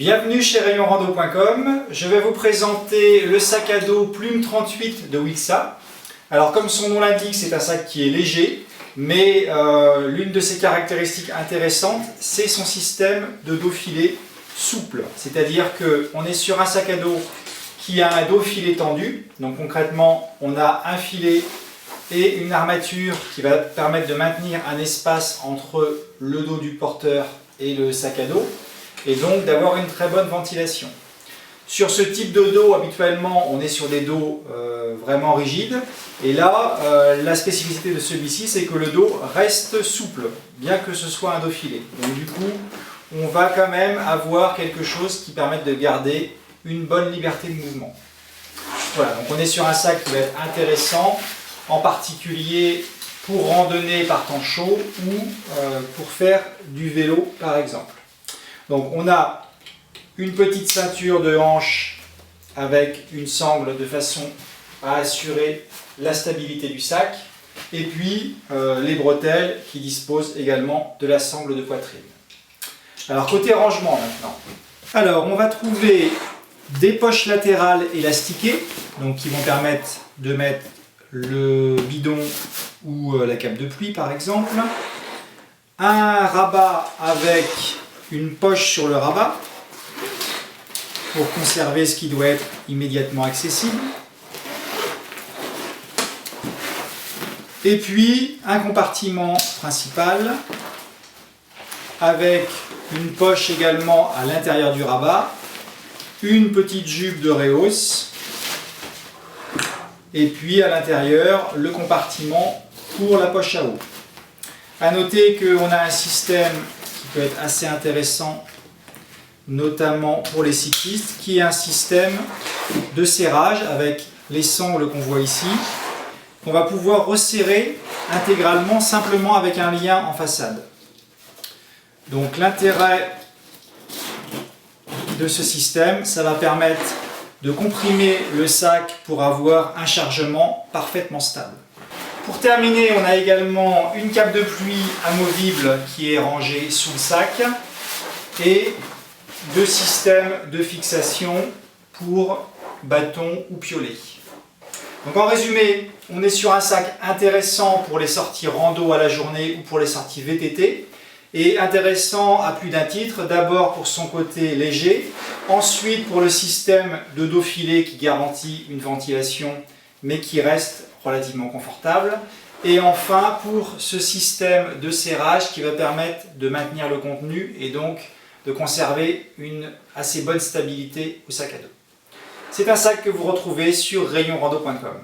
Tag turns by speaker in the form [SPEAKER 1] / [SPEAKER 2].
[SPEAKER 1] Bienvenue chez rayonrando.com. Je vais vous présenter le sac à dos Plume 38 de Wixa. Alors comme son nom l'indique, c'est un sac qui est léger, mais l'une de ses caractéristiques intéressantes, c'est son système de dos filet souple. C'est-à-dire qu'on est sur un sac à dos qui a un dos filet tendu. Donc concrètement, on a un filet et une armature qui va permettre de maintenir un espace entre le dos du porteur et le sac à dos, et donc d'avoir une très bonne ventilation. Sur ce type de dos, habituellement, on est sur des dos vraiment rigides, et là, la spécificité de celui-ci, c'est que le dos reste souple, bien que ce soit un dos filet. Donc du coup, on va quand même avoir quelque chose qui permette de garder une bonne liberté de mouvement. Voilà, donc on est sur un sac qui va être intéressant, en particulier pour randonner par temps chaud ou pour faire du vélo par exemple. Donc on a une petite ceinture de hanche avec une sangle de façon à assurer la stabilité du sac, et puis les bretelles qui disposent également de la sangle de poitrine. Alors côté rangement maintenant. Alors on va trouver des poches latérales élastiquées, donc qui vont permettre de mettre le bidon ou la cape de pluie par exemple. Un rabat avec une poche sur le rabat pour conserver ce qui doit être immédiatement accessible. Et puis un compartiment principal avec une poche également à l'intérieur du rabat, une petite jupe de rehausse, et puis à l'intérieur le compartiment pour la poche à eau. A noter qu'on a un système qui peut être assez intéressant, notamment pour les cyclistes, qui est un système de serrage avec les sangles qu'on voit ici, qu'on va pouvoir resserrer intégralement simplement avec un lien en façade. Donc l'intérêt de ce système, ça va permettre de comprimer le sac pour avoir un chargement parfaitement stable. Pour terminer, on a également une cape de pluie amovible qui est rangée sous le sac et deux systèmes de fixation pour bâton ou piolet. Donc en résumé, on est sur un sac intéressant pour les sorties rando à la journée ou pour les sorties VTT, et intéressant à plus d'un titre, d'abord pour son côté léger, ensuite pour le système de dos filet qui garantit une ventilation mais qui reste relativement confortable, et enfin pour ce système de serrage qui va permettre de maintenir le contenu et donc de conserver une assez bonne stabilité au sac à dos. C'est un sac que vous retrouvez sur rayonrando.com.